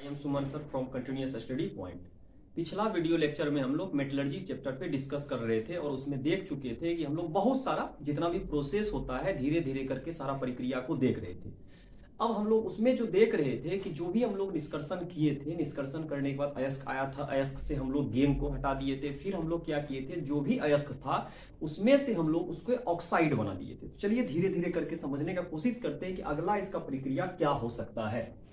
I am Suman sir from continuous study point. पिछला video lecture में हम लोग मेटलर्जी चैप्टर पे डिस्कस कर रहे थे और उसमें देख चुके थे कि हम लोग बहुत सारा जितना भी प्रोसेस होता है धीरे धीरे करके सारा प्रक्रिया को देख रहे थे। अब हम लोग उसमें जो देख रहे थे कि जो भी हम लोग निष्कर्षण किए थे, निष्कर्षण करने के बाद अयस्क आया था, अयस्क से हम लोग गेम को हटा दिए थे। फिर हम लोग क्या किए थे, जो भी अयस्क था उसमें से हम लोग उसको ऑक्साइड बना दिए थे। चलिए धीरे धीरे करके समझने का कोशिश करते हैं कि अगला इसका प्रक्रिया क्या हो सकता है।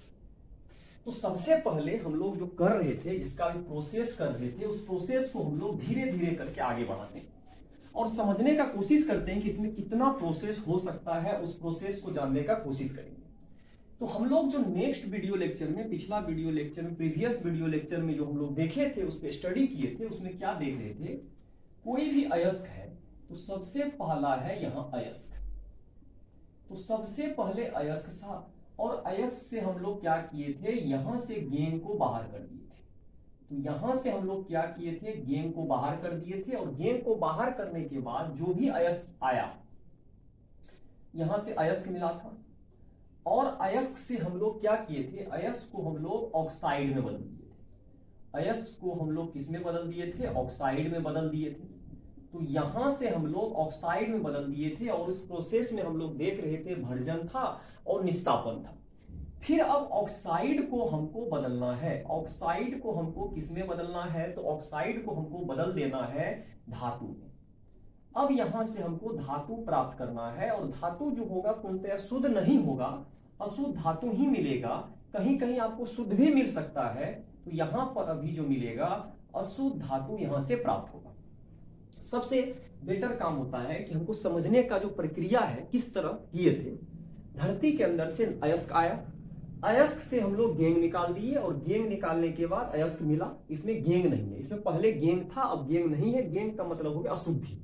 तो सबसे पहले हम लोग जो कर रहे थे, जिसका भी प्रोसेस कर रहे थे, उस प्रोसेस को हम लोग धीरे धीरे करके आगे बढ़ाते हैं और समझने का कोशिश करते हैं कि इसमें कितना प्रोसेस हो सकता है। उस प्रोसेस को जानने का कोशिश करेंगे। तो हम लोग जो नेक्स्ट वीडियो लेक्चर में, पिछला वीडियो लेक्चर में, प्रीवियस वीडियो लेक्चर में जो हम लोग देखे थे, उस पर स्टडी किए थे, उसमें क्या देख रहे थे, कोई भी अयस्क है तो सबसे पहला है यहां अयस्क। तो सबसे पहले अयस्क था और अयस्क से हम लोग क्या किए थे, यहां से गेंद को बाहर कर दिए थे। तो यहां से हम लोग क्या किए थे, गेंद को बाहर कर दिए थे और गेंद को बाहर करने के बाद जो भी अयस्क आया, यहां से अयस्क मिला था और अयस्क से हम लोग क्या किए थे, अयस्क को हम लोग ऑक्साइड में बदल दिए थे। अयस्क को हम लोग किस में बदल दिए थे, ऑक्साइड में बदल दिए थे। तो यहां से हम लोग ऑक्साइड में बदल दिए थे और इस प्रोसेस में हम लोग देख रहे थे भर्जन था और निस्तापन था। फिर अब ऑक्साइड को हमको बदलना है। ऑक्साइड को हमको किस में बदलना है, तो ऑक्साइड को हमको बदल देना है धातु में। अब यहां से हमको धातु प्राप्त करना है और धातु जो होगा पूर्णतः शुद्ध नहीं होगा, अशुद्ध धातु ही मिलेगा। कहीं कहीं आपको शुद्ध भी मिल सकता है, तो यहां पर अभी जो मिलेगा अशुद्ध धातु यहां से प्राप्त होगा। सबसे बेटर काम होता है कि हमको समझने का जो प्रक्रिया है किस तरह किए थे। धरती के अंदर से अयस्क आया, अयस्क से हम लोग गेंग निकाल दिए और गेंग निकालने के बाद अयस्क मिला। इसमें गेंग नहीं है, इसमें पहले गेंग था, अब गेंग नहीं है। गेंग का मतलब हो गया अशुद्धि।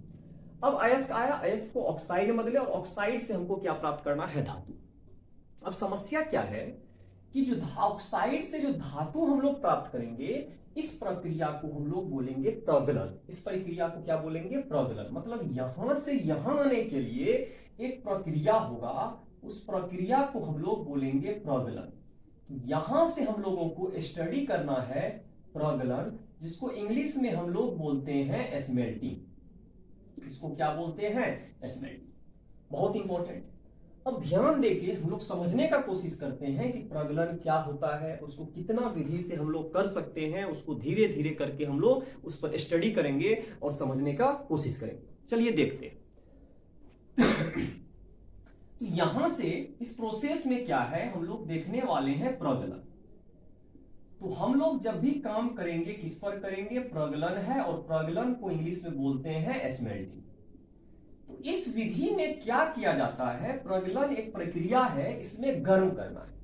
अब अयस्क आया, अयस्क को ऑक्साइड में बदले और ऑक्साइड से हमको क्या प्राप्त करना है, धातु। अब समस्या क्या है कि जो ऑक्साइड से जो धातु हम लोग प्राप्त करेंगे, इस प्रक्रिया को हम लोग बोलेंगे प्रगलन। इस प्रक्रिया को क्या बोलेंगे, प्रगलन। मतलब यहां से यहां आने के लिए एक प्रक्रिया होगा, उस प्रक्रिया को हम लोग बोलेंगे प्रगलन। तो यहां से हम लोगों को स्टडी करना है प्रगलन, जिसको इंग्लिश में हम लोग बोलते हैं स्मेल्टिंग। इसको क्या बोलते हैं, स्मेल्टिंग। बहुत इंपॉर्टेंट। अब ध्यान देके हम लोग समझने का कोशिश करते हैं कि प्रगलन क्या होता है, उसको कितना विधि से हम लोग कर सकते हैं। उसको धीरे धीरे करके हम लोग उस पर स्टडी करेंगे और समझने का कोशिश करेंगे। चलिए देखते हैं। तो यहां से इस प्रोसेस में क्या है, हम लोग देखने वाले हैं प्रगलन। तो हम लोग जब भी काम करेंगे किस पर करेंगे, प्रगलन है और प्रगलन को इंग्लिश में बोलते हैं स्मेल्टिंग। तो इस विधि में क्या किया जाता है, प्रगलन एक प्रक्रिया है, इसमें गर्म करना है।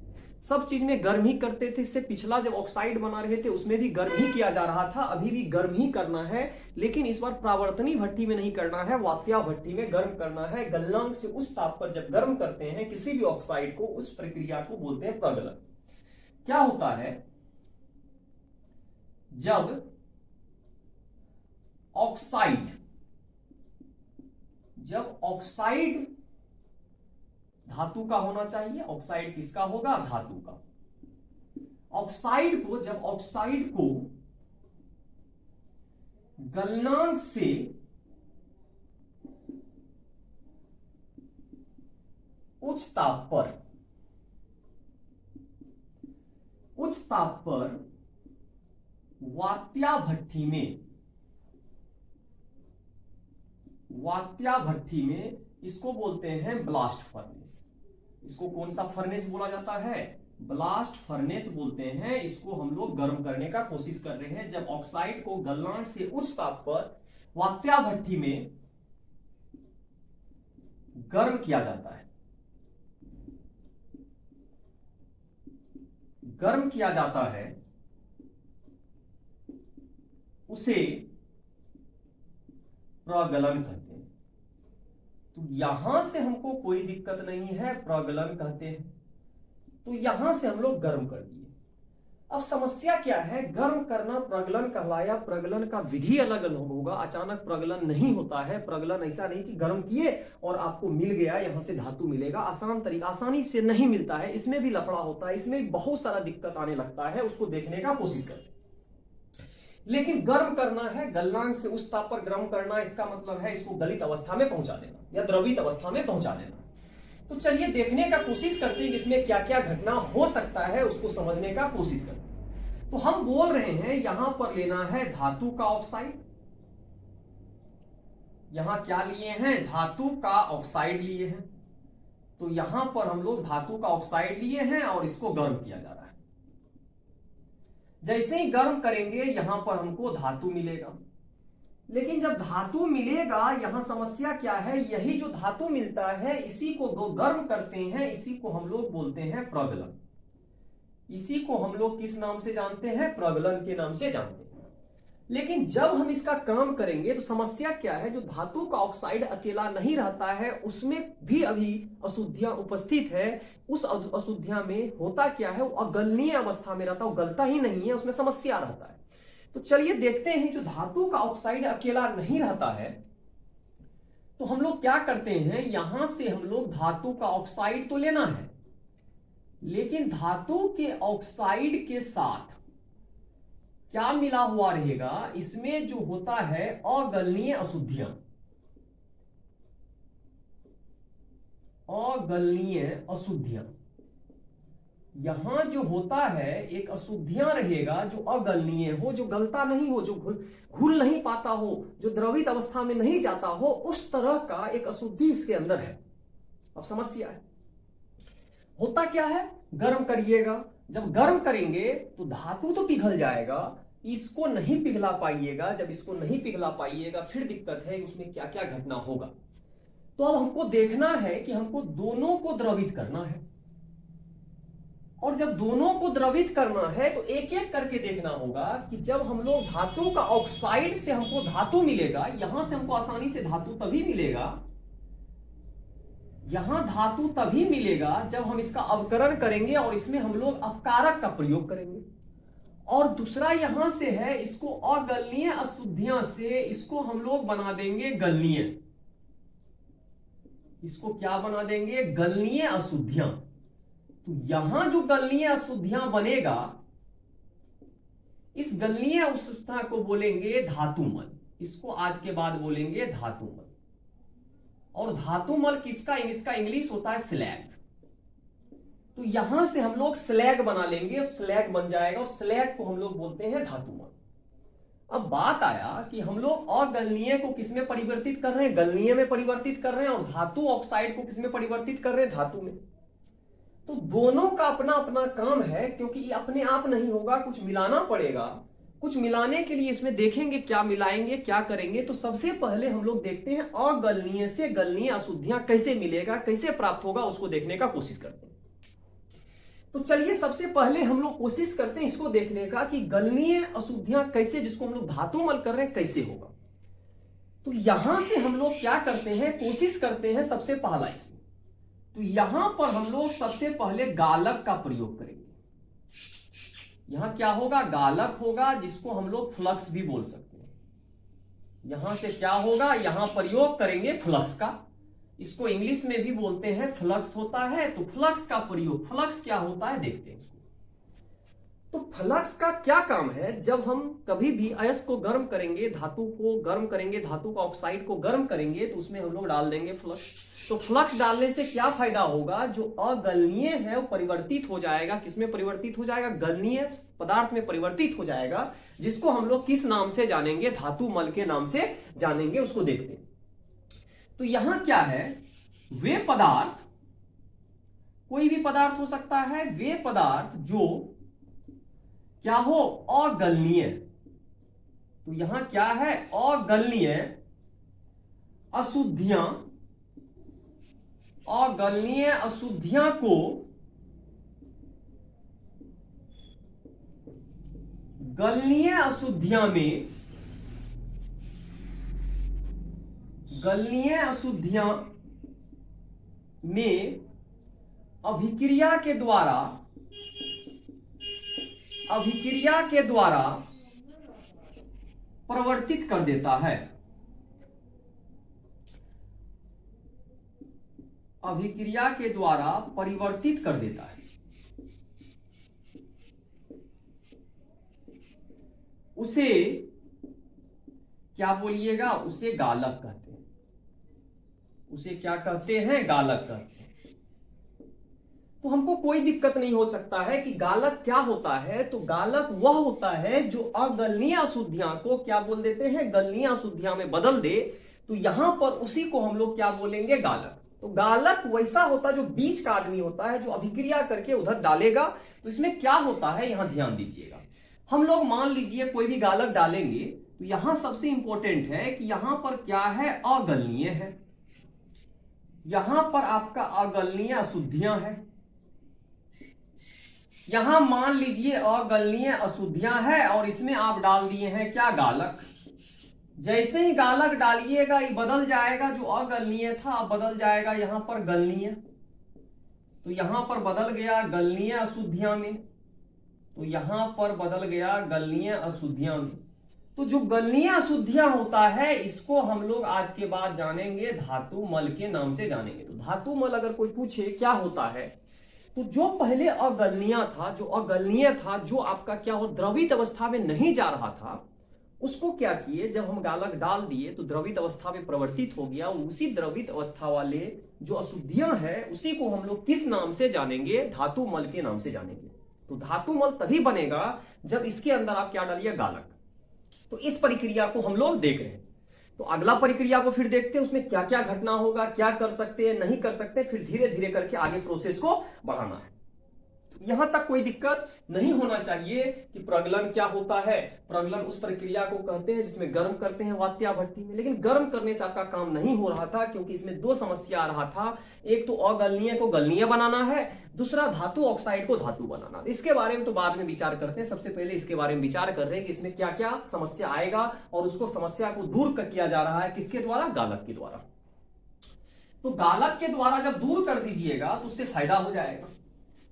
सब चीज में गर्म ही करते थे। इससे पिछला जब ऑक्साइड बना रहे थे उसमें भी गर्म ही किया जा रहा था, अभी भी गर्म ही करना है। लेकिन इस बार प्रावर्तनी भट्टी में नहीं करना है, वात्या भट्टी में गर्म करना है। गलनांक से उस ताप पर जब गर्म करते हैं किसी भी ऑक्साइड को, उस प्रक्रिया को बोलते हैं प्रगलन। क्या होता है, जब ऑक्साइड धातु का होना चाहिए, ऑक्साइड किसका होगा, धातु का। जब ऑक्साइड को गलनांक से उच्च ताप पर वात्या भट्टी में इसको बोलते हैं ब्लास्ट फर्नेस। इसको कौन सा फर्नेस बोला जाता है, ब्लास्ट फर्नेस बोलते हैं। इसको हम लोग गर्म करने का कोशिश कर रहे हैं। जब ऑक्साइड को गलनांक से उच्च ताप पर वात्या भट्टी में गर्म किया जाता है, उसे प्रगलन कहते हैं। तो यहां से हमको कोई दिक्कत नहीं है, प्रगलन कहते हैं। तो यहां से हम लोग गर्म कर दिए। अब समस्या क्या है, गर्म करना प्रगलन कहलाया, प्रगलन का विधि अलग अलग होगा, अचानक प्रगलन नहीं होता है। प्रगलन ऐसा नहीं कि गर्म किए और आपको मिल गया, यहां से धातु मिलेगा, आसान तरीका, आसानी से नहीं मिलता है, इसमें भी लफड़ा होता है, इसमें भी बहुत सारा दिक्कत आने लगता है, उसको देखने का कोशिश करते हैं। लेकिन गर्म करना है, गलनांक से उस ताप पर गर्म करना, इसका मतलब है इसको गलित अवस्था में पहुंचा देना या द्रवित अवस्था में पहुंचा देना। तो चलिए देखने का कोशिश करते हैं कि इसमें क्या क्या घटना हो सकता है, उसको समझने का कोशिश करते हैं। तो हम बोल रहे हैं यहां पर लेना है धातु का ऑक्साइड, यहां क्या लिए हैं, धातु का ऑक्साइड लिए हैं। तो यहां पर हम लोग धातु का ऑक्साइड लिए हैं और इसको गर्म किया जा रहा है। जैसे ही गर्म करेंगे यहां पर हमको धातु मिलेगा, लेकिन जब धातु मिलेगा यहां समस्या क्या है, यही जो धातु मिलता है इसी को दो गर्म करते हैं, इसी को हम लोग बोलते हैं प्रगलन। इसी को हम लोग किस नाम से जानते हैं, प्रगलन के नाम से जानते हैं। लेकिन जब हम इसका काम करेंगे तो समस्या क्या है, जो धातु का ऑक्साइड अकेला नहीं रहता है, उसमें भी अभी अशुद्धियां उपस्थित है। उस अशुद्धियां में होता क्या है, वो अगलनीय अवस्था में रहता है, वो गलता ही नहीं है, उसमें समस्या रहता है। तो चलिए देखते हैं, जो धातु का ऑक्साइड अकेला नहीं रहता है तो हम लोग क्या करते हैं, यहां से हम लोग धातु का ऑक्साइड तो लेना है, लेकिन धातु के ऑक्साइड के साथ क्या मिला हुआ रहेगा, इसमें जो होता है अगलनीय अशुद्धियां, अगलनीय अशुद्धियां, यहां जो होता है एक अशुद्धियां रहेगा जो अगलनीय हो, जो गलता नहीं हो, जो घुल नहीं पाता हो, जो द्रवित अवस्था में नहीं जाता हो, उस तरह का एक अशुद्धि इसके अंदर है। अब समस्या है, होता क्या है, गर्म करिएगा, जब गर्म करेंगे तो धातु तो पिघल जाएगा, इसको नहीं पिघला पाइएगा। जब इसको नहीं पिघला पाइएगा फिर दिक्कत है, उसमें क्या क्या घटना होगा। तो अब हमको देखना है कि हमको दोनों को द्रवित करना है, और जब दोनों को द्रवित करना है तो एक एक करके देखना होगा कि जब हम लोग धातु का ऑक्साइड से हमको धातु मिलेगा, यहां से हमको आसानी से धातु तभी मिलेगा, यहां धातु तभी मिलेगा जब हम इसका अवकरण करेंगे और इसमें हम लोग अपकारक का प्रयोग करेंगे। और दूसरा यहां से है, इसको अगलनीय अशुद्धियां से इसको हम लोग बना देंगे गलनीय। इसको क्या बना देंगे, गलनीय अशुद्धियां। तो यहां जो गलनीय अशुद्धियां बनेगा, इस गलनीय अशुद्धियां को बोलेंगे धातुमल। इसको आज के बाद बोलेंगे धातुमल। और धातुमल किसका, इसका इंग्लिश होता है स्लैग। तो यहां से हम लोग स्लैग बना लेंगे और स्लैग बन जाएगा, और स्लैग को हम लोग बोलते हैं धातुमल। अब बात आया कि हम लोग अगलनीय को किसमें परिवर्तित कर रहे हैं, गलनीय में परिवर्तित कर रहे हैं, और धातु ऑक्साइड को किसमें परिवर्तित कर रहे हैं, धातु में। तो दोनों का अपना अपना काम है, क्योंकि ये अपने आप नहीं होगा, कुछ मिलाना पड़ेगा। कुछ मिलाने के लिए इसमें देखेंगे क्या मिलाएंगे, क्या करेंगे। तो सबसे पहले हम लोग देखते हैं अगलनीय से गलनीय अशुद्धियां कैसे मिलेगा, कैसे प्राप्त होगा, उसको देखने का कोशिश करते हैं। तो चलिए सबसे पहले हम लोग कोशिश करते हैं इसको देखने का कि गलनीय अशुद्धियां कैसे, जिसको हम लोग धातुमल कर रहे हैं, कैसे होगा। तो यहां से हम लोग क्या करते हैं, कोशिश करते हैं सबसे पहला इसमें। तो यहां पर हम लोग सबसे पहले गालक का प्रयोग करेंगे। यहां क्या होगा, गालक होगा, जिसको हम लोग फ्लक्स भी बोल सकते हैं। यहां से क्या होगा, यहां प्रयोग करेंगे फ्लक्स का। इसको इंग्लिश में भी बोलते हैं फ्लक्स होता है। तो फ्लक्स का प्रयोग, फ्लक्स क्या होता है देखते हैं इसको। तो फ्लक्स का क्या काम है, जब हम कभी भी अयस्क को गर्म करेंगे, धातु को गर्म करेंगे, धातु का ऑक्साइड को गर्म करेंगे, तो उसमें हम लोग डाल देंगे फ्लक्स। तो फ्लक्स डालने से क्या फायदा होगा, जो अगलनीय है वो परिवर्तित हो जाएगा, किसमें परिवर्तित हो जाएगा, गलनीय पदार्थ में परिवर्तित हो जाएगा, जिसको हम लोग किस नाम से जानेंगे, धातुमल के नाम से जानेंगे। उसको देखते हैं। तो यहां क्या है, वे पदार्थ, कोई भी पदार्थ हो सकता है, वे पदार्थ जो क्या हो, अगलनीय। तो यहां क्या है, अगलनीय अशुद्धियां, अगलनीय अशुद्धियां को गलनीय अशुद्धियां में, गलनीय अशुद्धियां में अभिक्रिया के द्वारा अभिक्रिया के द्वारा परिवर्तित कर देता है। अभिक्रिया के द्वारा परिवर्तित कर देता है। उसे क्या बोलिएगा? उसे गालक कहते हैं। उसे क्या कहते हैं? गालक कहते हैं। तो हमको कोई दिक्कत नहीं हो सकता है कि गालक क्या होता है। तो गालक वह होता है जो अगलनीय अशुद्धियां को क्या बोल देते हैं? गलनीय अशुद्धियां में बदल दे। तो यहां पर उसी को हम लोग क्या बोलेंगे? गालक। तो गालक वैसा होता है जो बीच का आदमी होता है, जो अभिक्रिया करके उधर डालेगा। तो इसमें क्या होता है, यहां ध्यान दीजिएगा। हम लोग मान लीजिए कोई भी गालक डालेंगे, तो यहां सबसे इंपॉर्टेंट है कि यहां पर क्या है? अगलनीय है। यहां पर आपका अगलनीय अशुद्धियां है। यहां मान लीजिए अगलनीय अशुद्धियां है और इसमें आप डाल दिए हैं क्या? गालक। जैसे ही गालक डालिएगा ये बदल जाएगा, जो अगलनीय था अब बदल जाएगा यहां पर गलनीय। तो यहां पर बदल गया गलनीय अशुद्धियां में, तो यहां पर बदल गया गलनीय अशुद्धियां में। तो जो गलनीय अशुद्धियां होता है इसको हम लोग आज के बाद जानेंगे धातु मल के नाम से जानेंगे। तो धातु मल अगर कोई पूछे क्या होता है, तो जो पहले अगलनीय था, जो अगलनीय था, जो आपका क्या हो द्रवित अवस्था में नहीं जा रहा था, उसको क्या किए, जब हम गालक डाल दिए तो द्रवित अवस्था में परिवर्तित हो गया। उसी द्रवित अवस्था वाले जो अशुद्धियां हैं उसी को हम लोग किस नाम से जानेंगे? धातु मल के नाम से जानेंगे। तो धातु मल तभी बनेगा जब इसके अंदर आप क्या डालिए? गालक। तो इस प्रक्रिया को हम लोग देख रहे हैं। तो अगला प्रक्रिया को फिर देखते हैं, उसमें क्या क्या घटना होगा, क्या कर सकते हैं, नहीं कर सकते, फिर धीरे धीरे करके आगे प्रोसेस को बढ़ाना है। यहां तक कोई दिक्कत नहीं होना चाहिए कि प्रगलन क्या होता है। प्रगलन उस प्रक्रिया को कहते हैं जिसमें गर्म करते हैं वात्या भट्टी में, लेकिन गर्म करने से आपका काम नहीं हो रहा था, क्योंकि इसमें दो समस्या आ रहा था। एक तो अगलनीय को गलनीय बनाना है, दूसरा धातु ऑक्साइड को धातु बनाना। इसके बारे में तो बाद में विचार करते हैं, सबसे पहले इसके बारे में विचार कर रहे हैं कि इसमें क्या क्या समस्या आएगा और उसको समस्या को दूर किया जा रहा है किसके द्वारा? गालक के द्वारा। तो गालक के द्वारा जब दूर कर दीजिएगा तो उससे फायदा हो जाएगा।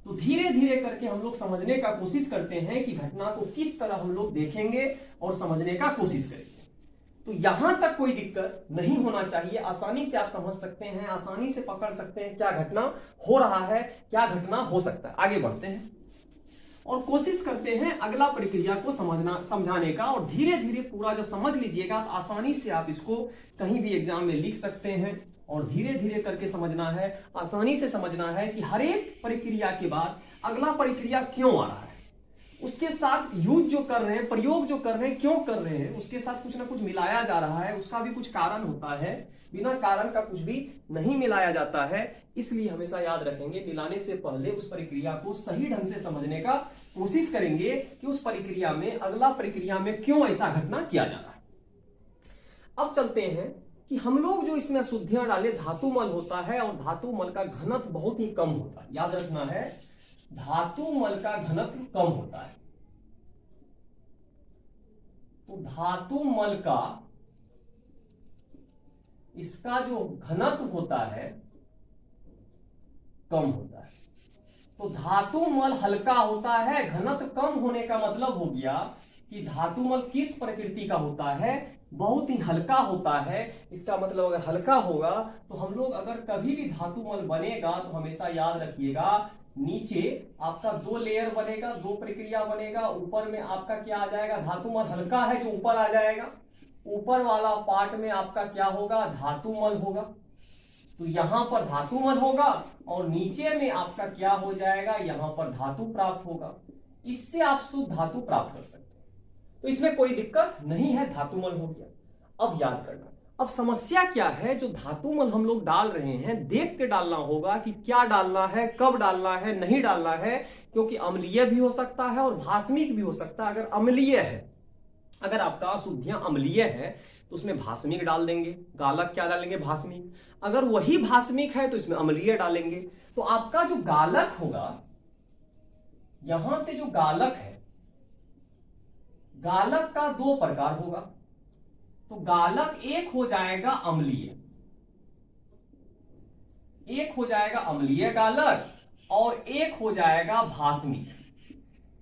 तो धीरे धीरे करके हम लोग समझने का कोशिश करते हैं कि घटना को किस तरह हम लोग देखेंगे और समझने का कोशिश करेंगे। तो यहां तक कोई दिक्कत नहीं होना चाहिए, आसानी से आप समझ सकते हैं, आसानी से पकड़ सकते हैं क्या घटना हो रहा है, क्या घटना हो सकता है। आगे बढ़ते हैं और कोशिश करते हैं अगला प्रक्रिया को समझाने का। और धीरे धीरे पूरा जब समझ लीजिएगा तो आसानी से आप इसको कहीं भी एग्जाम में लिख सकते हैं। और धीरे धीरे करके समझना है, आसानी से समझना है कि हर एक प्रक्रिया के बाद अगला प्रक्रिया क्यों आ रहा है, उसके साथ यूज जो कर रहे हैं, प्रयोग जो कर रहे हैं, क्यों कर रहे हैं, उसके साथ कुछ ना कुछ मिलाया जा रहा है, उसका भी कुछ कारण होता है। बिना कारण का कुछ भी नहीं मिलाया जाता है। इसलिए हमेशा याद रखेंगे, मिलाने से पहले उस प्रक्रिया को सही ढंग से समझने का कोशिश करेंगे कि उस प्रक्रिया में, अगला प्रक्रिया में क्यों ऐसा घटना किया जा रहा है। अब चलते हैं कि हम लोग जो इसमें अशुद्धियां डाले, धातु मल होता है और धातु मल का घनत्व बहुत ही कम होता है। याद रखना है, धातु मल का घनत्व कम होता है। तो धातु मल का इसका जो घनत्व होता है कम होता है। तो धातु मल हल्का होता है। घनत्व कम होने का मतलब हो गया कि धातु मल किस प्रकृति का होता है? बहुत ही हल्का होता है। इसका मतलब अगर हल्का होगा तो हम लोग अगर कभी भी धातु मल बनेगा तो हमेशा याद रखिएगा, नीचे आपका दो लेयर बनेगा, दो प्रक्रिया बनेगा। ऊपर में आपका क्या आ जाएगा? धातु मल हल्का है जो ऊपर आ जाएगा। ऊपर वाला पार्ट में आपका क्या होगा? धातु मल होगा। तो यहां पर धातु मल होगा और नीचे में आपका क्या हो जाएगा? यहां पर धातु प्राप्त होगा। इससे आप शुद्ध धातु प्राप्त कर सकते हैं। तो इसमें कोई दिक्कत नहीं है, धातुमल हो गया। अब याद करना, अब समस्या क्या है? जो धातुमल हम लोग डाल रहे हैं, देख के डालना होगा कि क्या डालना है, कब डालना है, नहीं डालना है, क्योंकि अम्लीय भी हो सकता है और भास्मिक भी हो सकता है। अगर अम्लीय है, अगर आपका अशुद्धियां अम्लीय है तो उसमें भास्मिक डाल देंगे, गालक क्या डालेंगे? भास्मिक। अगर वही भास्मिक है तो इसमें अम्लीय डालेंगे। तो आपका जो गालक होगा, यहां से जो गालक है, गालक का दो प्रकार होगा। तो गालक एक हो जाएगा अम्लीय, एक हो जाएगा अम्लीय गालक और एक हो जाएगा भास्मिक।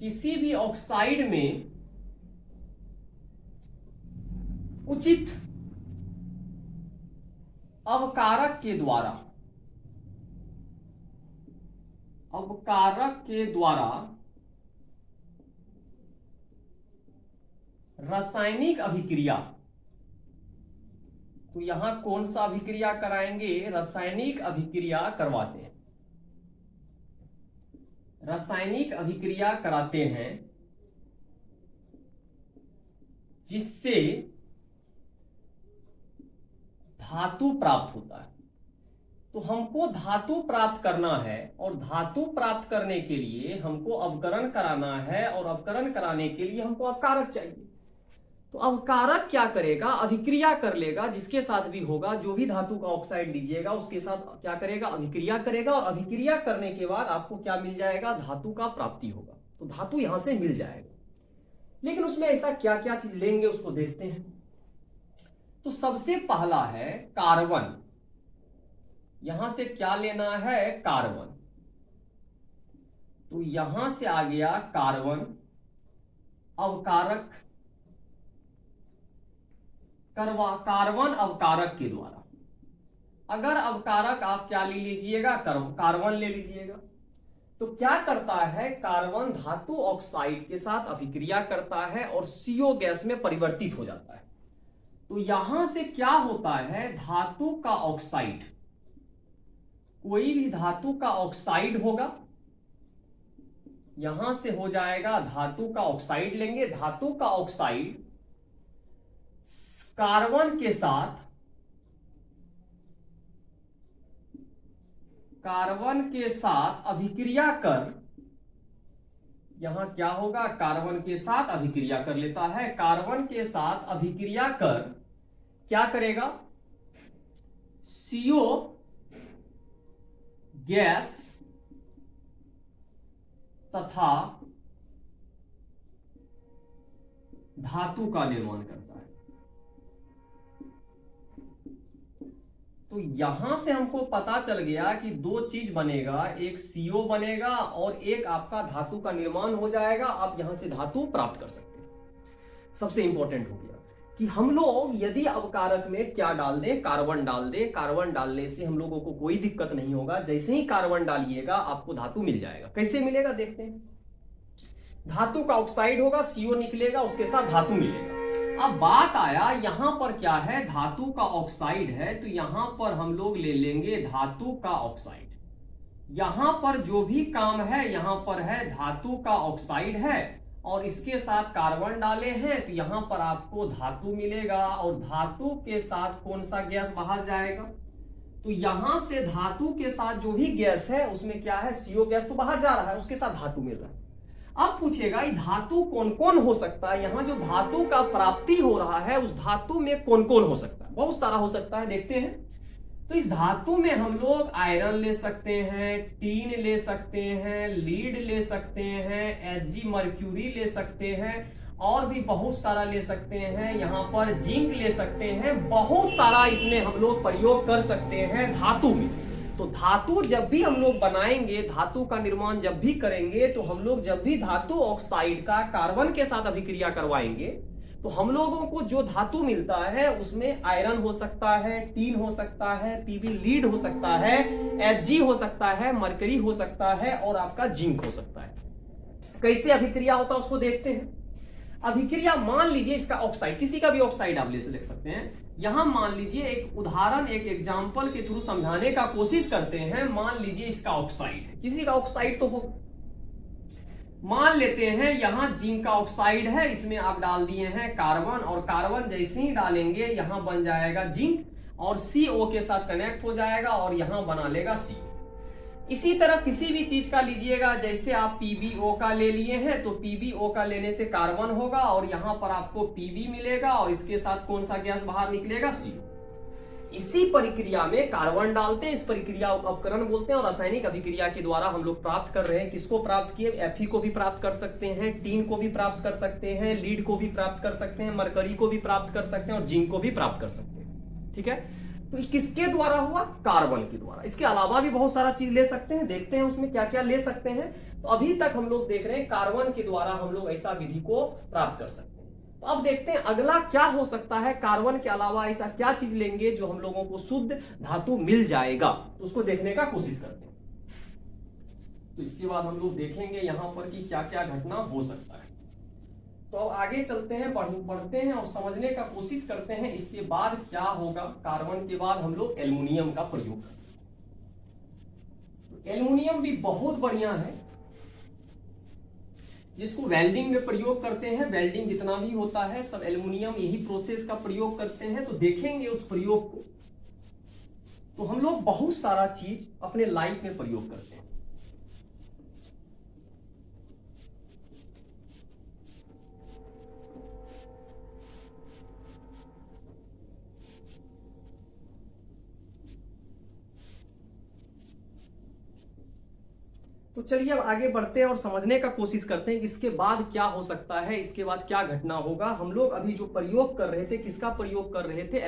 किसी भी ऑक्साइड में उचित अवकारक के द्वारा रासायनिक अभिक्रिया, तो यहां कौन सा अभिक्रिया कराएंगे? रासायनिक अभिक्रिया करवाते हैं, रासायनिक अभिक्रिया कराते हैं जिससे धातु प्राप्त होता है। तो हमको धातु प्राप्त करना है और धातु प्राप्त करने के लिए हमको अवकरण कराना है और अवकरण कराने के लिए हमको अवकारक चाहिए। तो अवकारक क्या करेगा? अभिक्रिया कर लेगा, जिसके साथ भी होगा, जो भी धातु का ऑक्साइड लीजिएगा उसके साथ क्या करेगा? अभिक्रिया करेगा, और अभिक्रिया करने के बाद आपको क्या मिल जाएगा? धातु का प्राप्ति होगा। तो धातु यहां से मिल जाएगा। लेकिन उसमें ऐसा क्या क्या चीज लेंगे उसको देखते हैं। तो सबसे पहला है कार्बन। यहां से क्या लेना है? कार्बन। तो यहां से आ गया कार्बन, अवकारक कार्बन अवकारक के द्वारा। अगर अवकारक आप क्या ले लीजिएगा? कार्बन ले लीजिएगा। तो क्या करता है? कार्बन धातु ऑक्साइड के साथ अभिक्रिया करता है और CO गैस में परिवर्तित हो जाता है। तो यहां से क्या होता है? धातु का ऑक्साइड, कोई भी धातु का ऑक्साइड होगा, यहां से हो जाएगा धातु का ऑक्साइड लेंगे। धातु का ऑक्साइड कार्बन के साथ अभिक्रिया कर, यहां क्या होगा? कार्बन के साथ अभिक्रिया कर लेता है। कार्बन के साथ अभिक्रिया कर क्या करेगा? CO गैस तथा धातु का निर्माण करता है। तो यहां से हमको पता चल गया कि दो चीज बनेगा, एक CO बनेगा और एक आपका धातु का निर्माण हो जाएगा। आप यहां से धातु प्राप्त कर सकते हैं। सबसे इंपॉर्टेंट हो गया कि हम लोग यदि अवकारक में क्या डाल दें? कार्बन डाल दें। कार्बन डालने से हम लोगों को कोई दिक्कत नहीं होगा। जैसे ही कार्बन डालिएगा आपको धातु मिल जाएगा। कैसे मिलेगा देखते हैं। धातु का ऑक्साइड होगा, CO निकलेगा, उसके साथ धातु मिलेगा। अब बात आया यहां पर क्या है? धातु का ऑक्साइड है, तो यहां पर हम लोग ले लेंगे धातु का ऑक्साइड। यहां पर जो भी काम है यहां पर है धातु का ऑक्साइड है और इसके साथ कार्बन डाले हैं, तो यहां पर आपको धातु मिलेगा और धातु के साथ कौन सा गैस बाहर जाएगा? तो यहां से धातु के साथ जो भी गैस है उसमें क्या है? CO गैस तो बाहर जा रहा है, उसके साथ धातु मिल रहा है। अब पूछेगा ये धातु कौन कौन हो सकता है? यहां जो धातु का प्राप्ति हो रहा है उस धातु में कौन कौन हो सकता है? बहुत सारा हो सकता है, देखते हैं। तो इस धातु में हम लोग आयरन ले सकते हैं, टीन ले सकते हैं, लीड ले सकते हैं, Hg मर्क्यूरी ले सकते हैं और भी बहुत सारा ले सकते हैं। यहां पर जिंक ले सकते हैं। बहुत सारा इसमें हम लोग प्रयोग कर सकते हैं धातु में। तो धातु जब भी हम लोग बनाएंगे, धातु का निर्माण जब भी करेंगे, तो हम लोग जब भी धातु ऑक्साइड का कार्बन के साथ अभिक्रिया करवाएंगे तो हम लोगों को जो धातु मिलता है उसमें आयरन हो सकता है, टीन हो सकता है, पीबी लीड हो सकता है, Hg हो सकता है, मरकरी हो सकता है और आपका जिंक हो सकता है। कैसे अभिक्रिया होता है उसको देखते हैं। अभिक्रिया मान लीजिए इसका ऑक्साइड, किसी का भी ऑक्साइड आप ले सकते हैं। यहां मान लीजिए एक उदाहरण, एक एग्जांपल के थ्रू समझाने का कोशिश करते हैं। मान लीजिए इसका ऑक्साइड है, किसी का ऑक्साइड तो हो, मान लेते हैं यहां जिंक का ऑक्साइड है, इसमें आप डाल दिए हैं कार्बन और कार्बन जैसे ही डालेंगे यहां बन जाएगा जिंक और CO के साथ कनेक्ट हो जाएगा और यहां बना लेगा CO। इसी तरह किसी भी चीज का लीजिएगा, जैसे आप PbO का ले लिए हैं तो PbO का लेने से कार्बन होगा और यहां पर आपको Pb मिलेगा और इसके साथ कौन सा गैस बाहर निकलेगा? CO। इसी प्रक्रिया में कार्बन डालते हैं, इस प्रक्रिया उपकरण बोलते हैं और रासायनिक अभिक्रिया के द्वारा हम लोग प्राप्त कर रहे हैं। किसको प्राप्त किए? Fe को भी प्राप्त कर सकते हैं, टीन को भी प्राप्त कर सकते हैं, लीड को भी प्राप्त कर सकते हैं, मरकरी को भी प्राप्त कर सकते हैं और जिंक को भी प्राप्त कर सकते हैं। ठीक है, तो किसके द्वारा हुआ? कार्बन के द्वारा। इसके अलावा भी बहुत सारा चीज ले सकते हैं, देखते हैं उसमें क्या क्या ले सकते हैं। तो अभी तक हम लोग देख रहे हैं कार्बन के द्वारा हम लोग ऐसा विधि को प्राप्त कर सकते हैं। तो अब देखते हैं अगला क्या हो सकता है, कार्बन के अलावा ऐसा क्या चीज लेंगे जो हम लोगों को शुद्ध धातु मिल जाएगा, तो उसको देखने का कोशिश करते हैं। तो इसके बाद हम लोग देखेंगे यहां पर कि क्या क्या घटना हो सकता है। तो अब आगे चलते हैं, बढ़ते हैं और समझने का कोशिश करते हैं इसके बाद क्या होगा। कार्बन के बाद हम लोग एल्युमिनियम का प्रयोग कर सकते हैं। तो एल्युमिनियम भी बहुत बढ़िया है, जिसको वेल्डिंग में प्रयोग करते हैं। वेल्डिंग जितना भी होता है सब एल्युमिनियम यही प्रोसेस का प्रयोग करते हैं। तो देखेंगे उस प्रयोग को। तो हम लोग बहुत सारा चीज अपने लाइफ में प्रयोग करते हैं। तो चलिए अब आगे बढ़ते हैं और समझने का कोशिश करते हैं कि इसके बाद क्या हो सकता है, इसके बाद क्या घटना होगा। हम लोग अभी जो प्रयोग कर रहे थे, किसका प्रयोग कर रहे थे?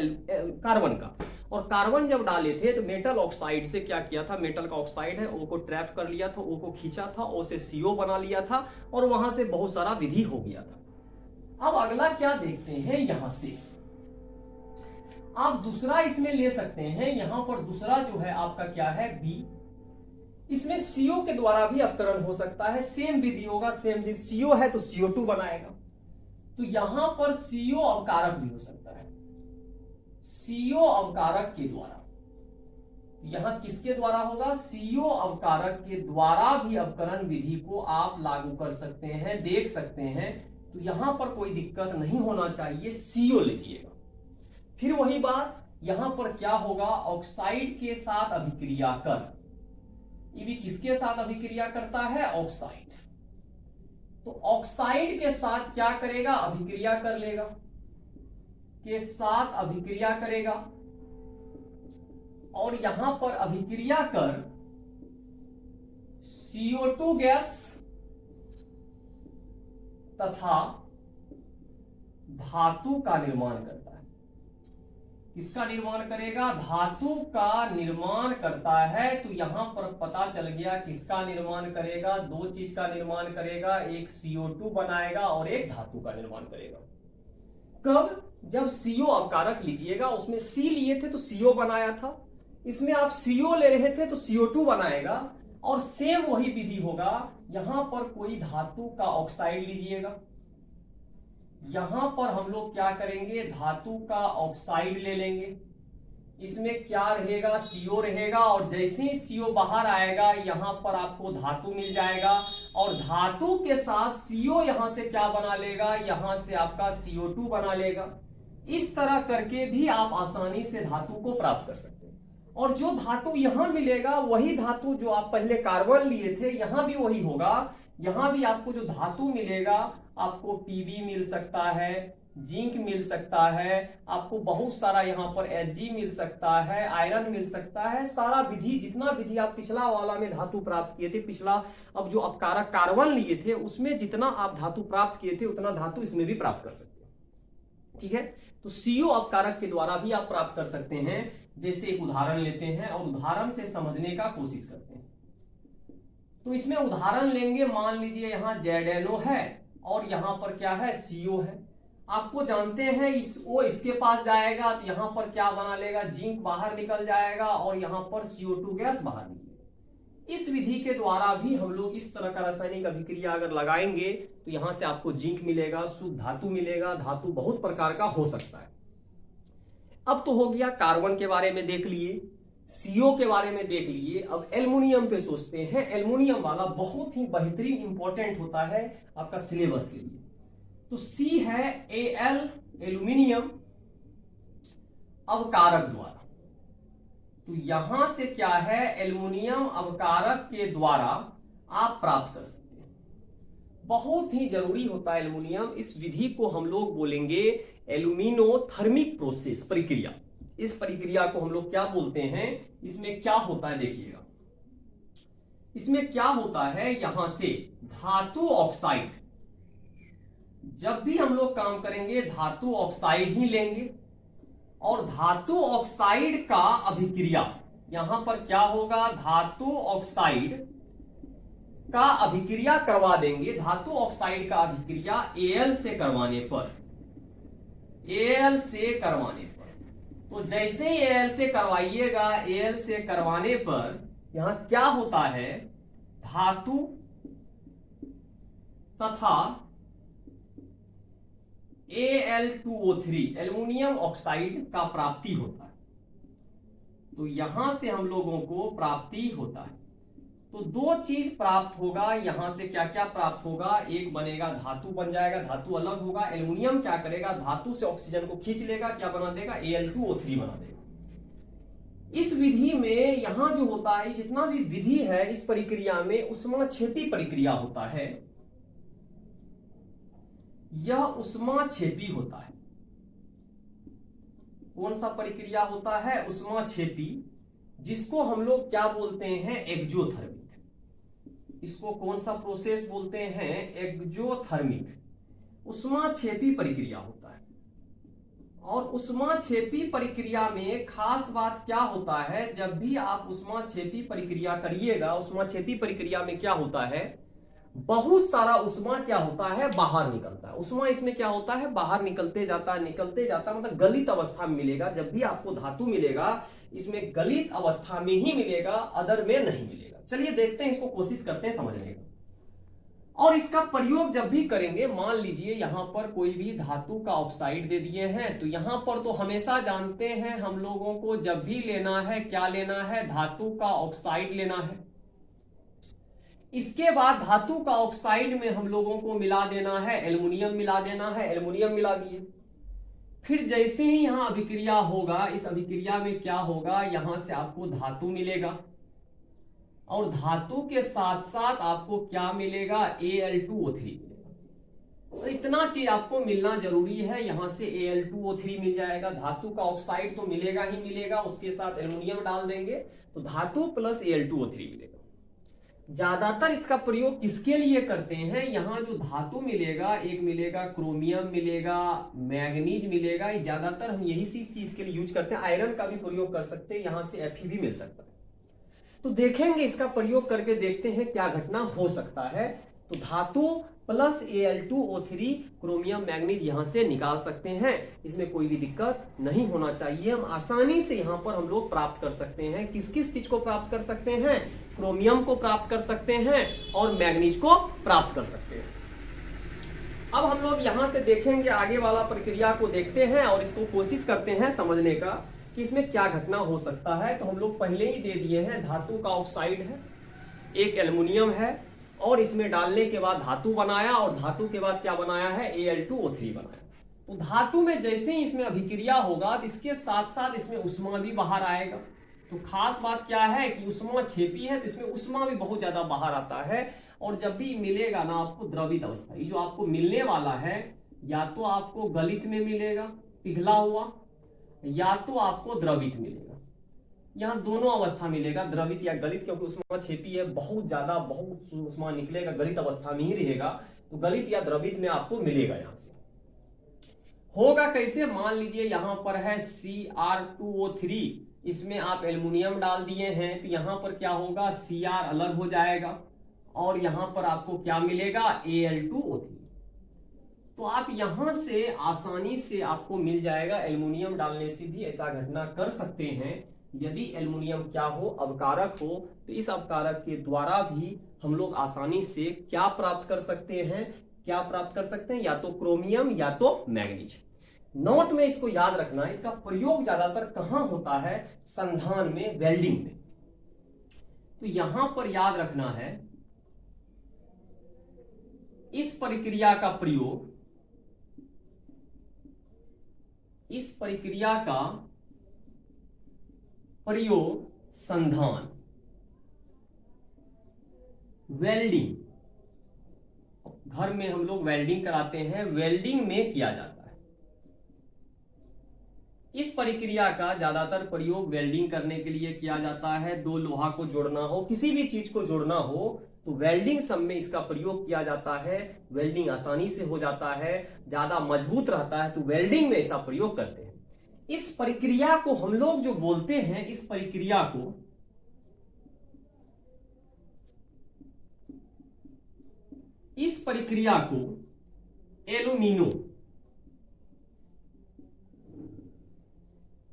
कार्बन का। और कार्बन जब डाले थे तो मेटल ऑक्साइड से क्या किया था? मेटल का ऑक्साइड है, ओ को ट्रैप कर लिया था, ओ को खींचा था, ओ से CO बना लिया था और वहां से बहुत सारा विधि हो गया था। अब अगला क्या देखते हैं, यहां से आप दूसरा इसमें ले सकते हैं। यहां पर दूसरा जो है आपका क्या है? B। इसमें CO के द्वारा भी अवकरण हो सकता है। सेम विधि होगा, सेम चीज। CO है तो CO2 बनाएगा। तो यहां पर CO अवकारक भी हो सकता है, CO अवकारक के द्वारा। यहां किसके द्वारा होगा? CO अवकारक के द्वारा भी अवकरण विधि को आप लागू कर सकते हैं, देख सकते हैं। तो यहां पर कोई दिक्कत नहीं होना चाहिए, CO लीजिएगा। फिर वही बात, यहां पर क्या होगा? ऑक्साइड के साथ अभिक्रिया कर। ये भी किसके साथ अभिक्रिया करता है? ऑक्साइड। तो ऑक्साइड के साथ क्या करेगा? अभिक्रिया कर लेगा, के साथ अभिक्रिया करेगा। और यहां पर अभिक्रिया कर CO2 गैस तथा धातु का निर्माण करता है। किसका निर्माण करेगा? धातु का निर्माण करता है। तो यहां पर पता चल गया किसका निर्माण करेगा? दो चीज का निर्माण करेगा, एक CO2 बनाएगा और एक धातु का निर्माण करेगा। कब? जब CO अवकारक लीजिएगा, उसमें C लिए थे तो CO बनाया था, इसमें आप CO ले रहे थे तो CO2 बनाएगा। और सेम वही विधि होगा, यहां पर कोई धातु का ऑक्साइड लीजिएगा, यहां पर हम लोग क्या करेंगे? धातु का ऑक्साइड ले लेंगे। इसमें क्या रहेगा? CO रहेगा। और जैसे ही CO बाहर आएगा यहां पर आपको धातु मिल जाएगा। और धातु के साथ CO यहां से क्या बना लेगा? यहां से आपका CO2 बना लेगा। इस तरह करके भी आप आसानी से धातु को प्राप्त कर सकते हैं। और जो धातु यहां मिलेगा वही धातु जो आप पहले कार्बन लिए थे, यहां भी वही होगा। यहां भी आपको जो धातु मिलेगा, आपको Pb मिल सकता है, जिंक मिल सकता है, आपको बहुत सारा यहाँ पर Ag मिल सकता है, आयरन मिल सकता है। सारा विधि, जितना विधि आप पिछला वाला में धातु प्राप्त किए थे, पिछला अब जो अपकारक कार्बन लिए थे उसमें जितना आप धातु प्राप्त किए थे उतना धातु इसमें भी प्राप्त कर सकते हैं। ठीक है, तो CO अपकारक के द्वारा भी आप प्राप्त कर सकते हैं। जैसे एक उदाहरण लेते हैं और उदाहरण से समझने का कोशिश करते हैं। तो इसमें उदाहरण लेंगे, मान लीजिए यहाँ ZNO है और यहां पर क्या है? CO है। आपको जानते हैं इस O इसके पास जाएगा तो यहां पर क्या बना लेगा? जिंक बाहर निकल जाएगा और यहां पर CO2 गैस बाहर निकलेगा। इस विधि के द्वारा भी हम लोग इस तरह का रासायनिक अभिक्रिया अगर लगाएंगे तो यहां से आपको जिंक मिलेगा, शुद्ध धातु मिलेगा। धातु बहुत प्रकार का हो सकता है। अब तो हो गया, कार्बन के बारे में देख लिए, CO के बारे में देख लिए। अब एल्युमिनियम पे सोचते हैं। एल्युमिनियम वाला बहुत ही बेहतरीन इंपॉर्टेंट होता है आपका सिलेबस के लिए। तो C है Al, एल्युमिनियम अवकारक द्वारा। तो यहां से क्या है? एल्युमिनियम अवकारक के द्वारा आप प्राप्त कर सकते हैं। बहुत ही जरूरी होता है एल्युमिनियम। इस विधि को हम लोग बोलेंगे एल्यूमिनोथर्मिक प्रोसेस, प्रक्रिया। इस प्रक्रिया को हम लोग क्या बोलते हैं? इसमें क्या होता है देखिएगा, इसमें क्या होता है? यहां से धातु ऑक्साइड, जब भी हम लोग काम करेंगे धातु ऑक्साइड ही लेंगे। और धातु ऑक्साइड का अभिक्रिया, यहां पर क्या होगा, धातु ऑक्साइड का अभिक्रिया करवा देंगे। धातु ऑक्साइड का अभिक्रिया Al से करवाने पर, Al से करवाने पर, तो जैसे ही Al से करवाइएगा, Al से करवाने पर यहां क्या होता है, धातु तथा Al2O3 एल्युमिनियम ऑक्साइड का प्राप्ति होता है। तो यहां से हम लोगों को प्राप्ति होता है। तो दो चीज प्राप्त होगा, यहां से क्या क्या प्राप्त होगा, एक बनेगा धातु बन जाएगा, धातु अलग होगा। एल्युमिनियम क्या करेगा, धातु से ऑक्सीजन को खींच लेगा, क्या बना देगा, Al2O3 बना देगा। इस विधि में यहां जो होता है, जितना भी विधि है इस प्रक्रिया में ऊष्माक्षेपी प्रक्रिया होता है, यह ऊष्माक्षेपी होता है। कौन सा प्रक्रिया होता है, ऊष्माक्षेपी, जिसको हम लोग क्या बोलते हैं, एक्जोथर्मिक। इसको कौन सा प्रोसेस बोलते हैं, एक्जोथर्मिक ऊष्माक्षेपी प्रक्रिया होता है। और ऊष्माक्षेपी प्रक्रिया में खास बात क्या होता है, जब भी आप ऊष्माक्षेपी प्रक्रिया करिएगा, ऊष्माक्षेपी प्रक्रिया में क्या होता है, बहुत सारा ऊष्मा क्या होता है, बाहर निकलता है। ऊष्मा इसमें क्या होता है, बाहर निकलते जाता मतलब गलित अवस्था में मिलेगा। जब भी आपको धातु मिलेगा, इसमें गलित अवस्था में ही मिलेगा, अदर में नहीं मिलेगा। चलिए देखते हैं, इसको कोशिश करते हैं समझने का। और इसका प्रयोग जब भी करेंगे, मान लीजिए यहां पर कोई भी धातु का ऑक्साइड दे दिए हैं, तो यहां पर तो हमेशा जानते हैं हम लोगों को, जब भी लेना है क्या लेना है, धातु का ऑक्साइड लेना है। इसके बाद धातु का ऑक्साइड में हम लोगों को मिला देना है, एल्युमिनियम मिला देना है, एल्युमिनियम मिला दिए। फिर जैसे ही यहां अभिक्रिया होगा, इस अभिक्रिया में क्या होगा, यहां से आपको धातु मिलेगा, और धातु के साथ साथ आपको क्या मिलेगा, Al2O3 मिलेगा। तो इतना चीज आपको मिलना जरूरी है। यहां से Al2O3 मिल जाएगा, धातु का ऑक्साइड तो मिलेगा ही मिलेगा, उसके साथ एल्युमिनियम डाल देंगे तो धातु प्लस Al2O3 मिलेगा। ज्यादातर इसका प्रयोग किसके लिए करते हैं, यहाँ जो धातु मिलेगा, एक मिलेगा क्रोमियम मिलेगा, मैग्नीज मिलेगा, ज्यादातर हम यही चीज के लिए यूज करते हैं। आयरन का भी प्रयोग कर सकते हैं, यहां से Fe भी मिल सकता है। तो देखेंगे, इसका प्रयोग करके देखते हैं क्या घटना हो सकता है। तो धातु प्लस Al2O3 क्रोमियम मैग्नीज यहां से निकाल सकते हैं, इसमें कोई भी दिक्कत नहीं होना चाहिए। हम आसानी से यहां पर हम लोग प्राप्त कर सकते हैं। किस किस चीज को प्राप्त कर सकते हैं, क्रोमियम को प्राप्त कर सकते हैं और मैग्नीज को प्राप्त कर सकते हैं। अब हम लोग यहां से देखेंगे, आगे वाला प्रक्रिया को देखते हैं और इसको कोशिश करते हैं समझने का कि इसमें क्या घटना हो सकता है। तो हम लोग पहले ही दे दिए हैं, धातु का ऑक्साइड है, एक एल्युमिनियम है, और इसमें डालने के बाद धातु बनाया, और धातु के बाद क्या बनाया है, Al2O3 बनाया। तो धातु में जैसे ही इसमें अभिक्रिया होगा, तो इसके साथ साथ इसमें उष्मा भी बाहर आएगा। तो खास बात क्या है कि ऊष्माक्षेपी है, तो इसमें उष्मा भी बहुत ज्यादा बाहर आता है। और जब भी मिलेगा ना आपको द्रवित अवस्था, ये जो आपको मिलने वाला है, या तो आपको गलित में मिलेगा पिघला हुआ, या तो आपको द्रवित मिलेगा। यहाँ दोनों अवस्था मिलेगा, द्रवित या गलित, क्योंकि ऊष्माक्षेपी है, बहुत ज्यादा बहुत उष्मा निकलेगा, गलित अवस्था में ही रहेगा। तो गलित या द्रवित में आपको मिलेगा। यहां से होगा कैसे, मान लीजिए यहां पर है Cr2O3, इसमें आप एल्युमिनियम डाल दिए हैं, तो यहां पर क्या होगा, Cr अलग हो जाएगा, और यहां पर आपको क्या मिलेगा, Al2O3। तो आप यहां से आसानी से आपको मिल जाएगा। एल्युमिनियम डालने से भी ऐसा घटना कर सकते हैं। यदि एल्युमिनियम क्या हो, अवकारक हो, तो इस अवकारक के द्वारा भी हम लोग आसानी से क्या प्राप्त कर सकते हैं, क्या प्राप्त कर सकते हैं, या तो क्रोमियम या तो मैग्नीज। नोट में इसको याद रखना, इसका प्रयोग ज्यादातर कहां होता है, संधान में, वेल्डिंग में। तो यहां पर याद रखना है, इस प्रक्रिया का प्रयोग, इस प्रक्रिया का प्रयोग संधान, वेल्डिंग, घर में हम लोग वेल्डिंग कराते हैं, वेल्डिंग में किया जाता है। इस प्रक्रिया का ज्यादातर प्रयोग वेल्डिंग करने के लिए किया जाता है। दो लोहा को जोड़ना हो, किसी भी चीज को जोड़ना हो, तो वेल्डिंग सब में इसका प्रयोग किया जाता है। वेल्डिंग आसानी से हो जाता है, ज्यादा मजबूत रहता है, तो वेल्डिंग में इसका प्रयोग करते हैं। इस प्रक्रिया को हम लोग जो बोलते हैं, इस प्रक्रिया को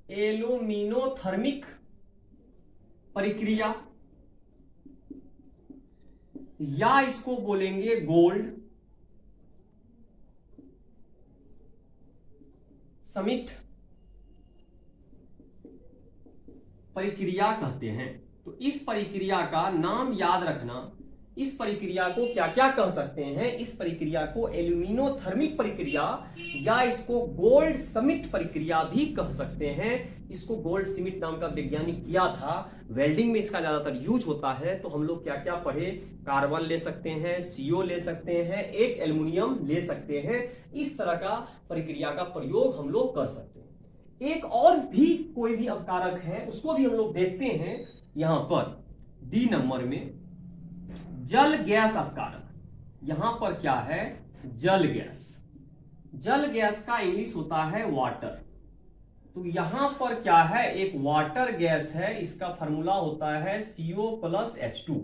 एल्यूमिनोथर्मिक प्रक्रिया, या इसको बोलेंगे गोल्ड समिट प्रक्रिया कहते हैं। तो इस प्रक्रिया का नाम याद रखना, इस प्रक्रिया को क्या क्या कह सकते हैं, इस प्रक्रिया को एल्यूमिनोथर्मिक प्रक्रिया या इसको गोल्ड समिट प्रक्रिया भी कह सकते हैं। इसको गोल्ड समिट नाम का वैज्ञानिक किया था। वेल्डिंग में इसका ज्यादातर यूज होता है। तो हम लोग क्या क्या पढ़े, कार्बन ले सकते हैं, CO ले सकते हैं, एक एल्युमिनियम ले सकते हैं। इस तरह का प्रक्रिया का प्रयोग हम लोग कर सकते हैं। एक और भी कोई भी अपकारक है, उसको भी हम लोग देखते हैं। यहां पर D नंबर में जल गैस अपकारक। यहां पर क्या है, जल गैस। जल गैस का इंग्लिश होता है वाटर। तो यहां पर क्या है, एक वाटर गैस है, इसका फार्मूला होता है CO+H2।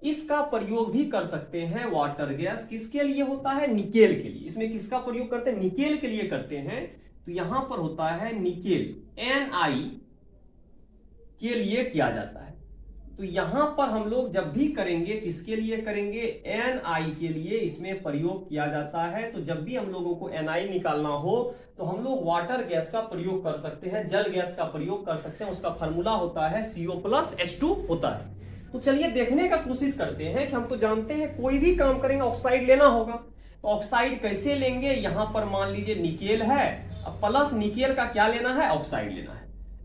इसका प्रयोग भी कर सकते हैं वाटर गैस। किसके लिए होता है, निकेल के लिए। इसमें किसका प्रयोग करते हैं, निकेल के लिए करते हैं। तो यहां पर होता है निकेल, Ni के लिए किया जाता है। तो यहां पर हम लोग जब भी करेंगे, किसके लिए करेंगे, Ni के लिए इसमें प्रयोग किया जाता है। तो जब भी हम लोगों को Ni निकालना हो तो हम लोग वाटर गैस का प्रयोग कर सकते हैं, जल गैस का प्रयोग कर सकते हैं। उसका फार्मूला होता है CO+H2 होता है। तो चलिए देखने का कोशिश करते हैं कि हम तो जानते हैं कोई भी काम करेंगे ऑक्साइड लेना होगा। तो ऑक्साइड कैसे लेंगे, यहां पर मान लीजिए निकेल है, अब प्लस निकेल का क्या लेना है, ऑक्साइड लेना है।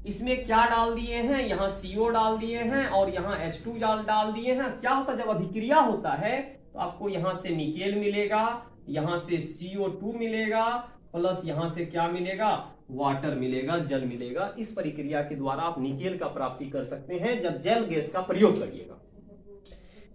इसमें क्या डाल दिए हैं, यहाँ CO डाल दिए हैं और यहाँ H2 डाल दिए हैं। क्या होता है, जब अभिक्रिया होता है तो आपको यहां से निकेल मिलेगा, यहां से CO2 मिलेगा, प्लस यहां से क्या मिलेगा, वाटर मिलेगा, जल मिलेगा। इस प्रक्रिया के द्वारा आप निकेल का प्राप्ति कर सकते हैं जब जल गैस का प्रयोग करिएगा।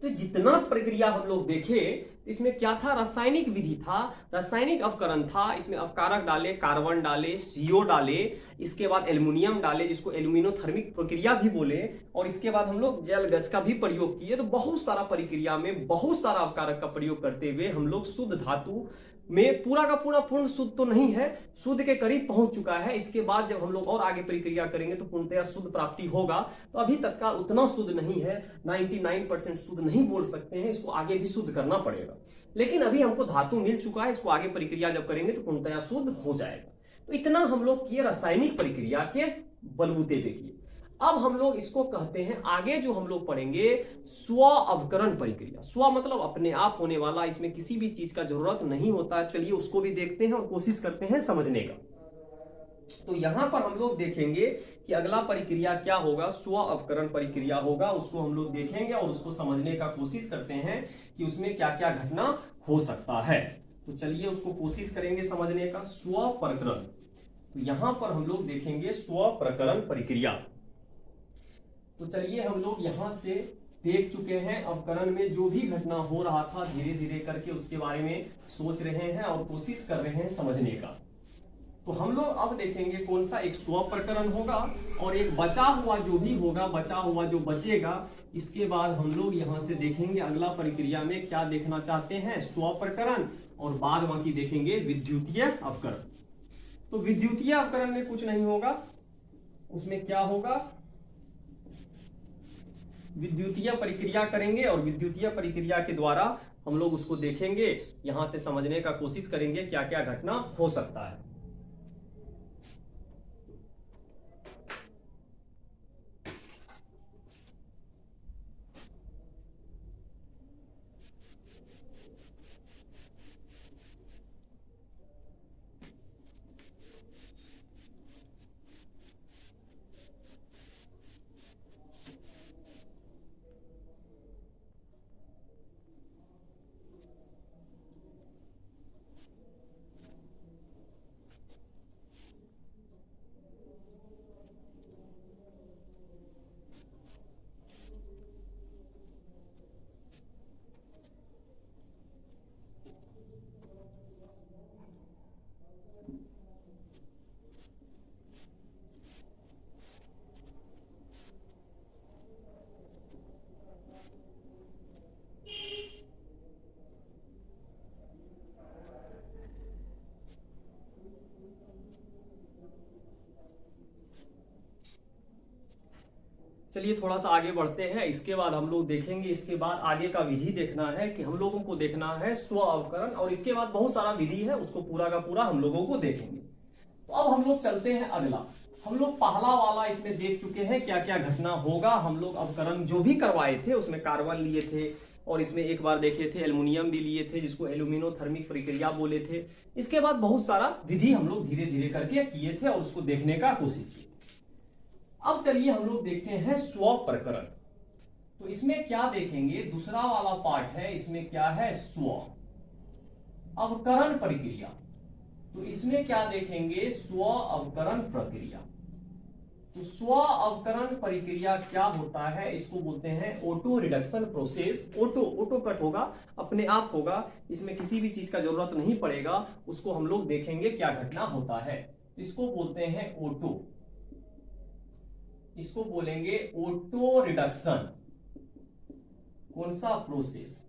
तो जितना प्रक्रिया हम लोग देखे, इसमें क्या था, रासायनिक विधि था, रासायनिक अवकरण था। इसमें अवकारक डाले, कार्बन डाले, CO डाले, इसके बाद एल्युमिनियम डाले जिसको एल्यूमिनोथर्मिक प्रक्रिया भी बोले, और इसके बाद हम लोग जल गैस का भी प्रयोग किए। तो बहुत सारा प्रक्रिया में बहुत सारा अवकारक का प्रयोग करते हुए हम लोग शुद्ध धातु में पूरा का पूरा पूर्ण शुद्ध तो नहीं है, शुद्ध के करीब पहुंच चुका है। इसके बाद जब हम लोग और आगे प्रक्रिया करेंगे तो पूर्णतया शुद्ध प्राप्ति होगा। तो अभी तत्काल उतना शुद्ध नहीं है, 99% शुद्ध नहीं बोल सकते हैं, इसको आगे भी शुद्ध करना पड़ेगा। लेकिन अभी हमको धातु मिल चुका है, इसको आगे प्रक्रिया जब करेंगे तो पूर्णतया शुद्ध हो जाएगा। तो इतना हम लोग किए रासायनिक प्रक्रिया के बलबूते पे किए। अब हम लोग इसको कहते हैं, आगे जो हम लोग पढ़ेंगे, स्व अवकरण प्रक्रिया। स्व मतलब अपने आप होने वाला, इसमें किसी भी चीज का जरूरत नहीं होता है। चलिए उसको भी देखते हैं और कोशिश करते हैं समझने का। तो यहां पर हम लोग देखेंगे कि अगला प्रक्रिया क्या होगा, स्व अवकरण प्रक्रिया होगा। उसको हम लोग देखेंगे और उसको समझने का कोशिश करते हैं कि उसमें क्या क्या घटना हो सकता है। तो चलिए उसको कोशिश करेंगे समझने का। स्व प्रकरण, तो यहां पर हम लोग देखेंगे स्व प्रकरण प्रक्रिया। तो चलिए हम लोग यहां से देख चुके हैं, अवकरण में जो भी घटना हो रहा था धीरे धीरे करके उसके बारे में सोच रहे हैं और कोशिश कर रहे हैं समझने का। तो हम लोग अब देखेंगे कौन सा, एक स्व प्रकरण होगा और एक बचा हुआ जो भी होगा, बचा हुआ जो बचेगा। इसके बाद हम लोग यहां से देखेंगे अगला प्रक्रिया में क्या देखना चाहते हैं, स्व प्रकरण, और बाद बाकी देखेंगे विद्युतीय अवकरण। तो विद्युतीय अवकरण में कुछ नहीं होगा, उसमें क्या होगा, विद्युतीय प्रक्रिया करेंगे और विद्युतीय प्रक्रिया के द्वारा हम लोग उसको देखेंगे, यहां से समझने का कोशिश करेंगे क्या क्या घटना हो सकता है। चलिए थोड़ा सा आगे बढ़ते हैं। इसके बाद हम लोग देखेंगे, इसके बाद आगे का विधि देखना है कि हम लोगों को देखना है स्व अवकरण, और इसके बाद बहुत सारा विधि है, उसको पूरा का पूरा हम लोगों को देखेंगे। तो अब हम लोग चलते हैं अगला। हम लोग पहला वाला इसमें देख चुके हैं क्या क्या घटना होगा। हम लोग अवकरण जो भी करवाए थे उसमें कार्बन लिए थे, और इसमें एक बार देखे थे एल्युमिनियम भी लिए थे, जिसको एल्यूमिनोथर्मिक प्रक्रिया बोले थे। इसके बाद बहुत सारा विधि हम लोग धीरे धीरे करके किए थे और उसको देखने का कोशिश की। अब चलिए हम लोग देखते हैं स्व प्रकरण। तो इसमें क्या देखेंगे, दूसरा वाला पार्ट है, इसमें क्या है, स्व अवकरण प्रक्रिया। तो इसमें क्या देखेंगे, स्व अवकरण प्रक्रिया। तो स्व अवकरण प्रक्रिया क्या होता है, इसको बोलते हैं auto reduction process. Auto cut होगा, अपने आप होगा, इसमें किसी भी चीज का जरूरत नहीं पड़ेगा। उसको हम लोग देखेंगे क्या घटना होता है। इसको बोलते हैं ऑटो, इसको बोलेंगे ऑटो रिडक्शन। कौन सा प्रोसेस,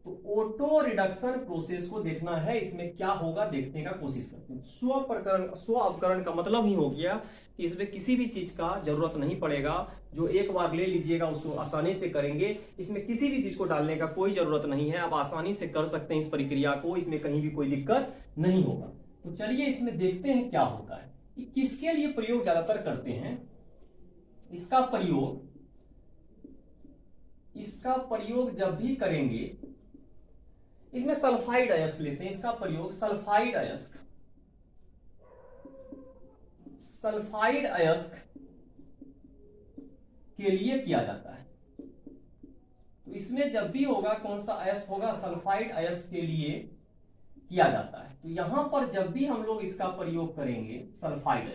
तो ऑटो रिडक्शन प्रोसेस को देखना है, इसमें क्या होगा देखने का कोशिश करते हैं। स्व प्रकरण, स्व अवकरण का मतलब ही हो गया कि इसमें किसी भी चीज का जरूरत नहीं पड़ेगा, जो एक बार ले लीजिएगा उसको आसानी से करेंगे। इसमें किसी भी चीज को डालने का कोई जरूरत नहीं है, आप आसानी से कर सकते हैं इस प्रक्रिया को, इसमें कहीं भी कोई दिक्कत नहीं होगा। तो चलिए इसमें देखते हैं क्या होता है, किसके लिए प्रयोग ज्यादातर करते हैं। इसका प्रयोग जब भी करेंगे, इसमें सल्फाइड अयस्क लेते हैं। इसका प्रयोग सल्फाइड अयस्क के लिए किया जाता है। तो इसमें जब भी होगा, कौन सा अयस्क होगा, सल्फाइड अयस्क के लिए किया जाता है। तो यहां पर जब भी हम लोग इसका प्रयोग करेंगे सल्फाइड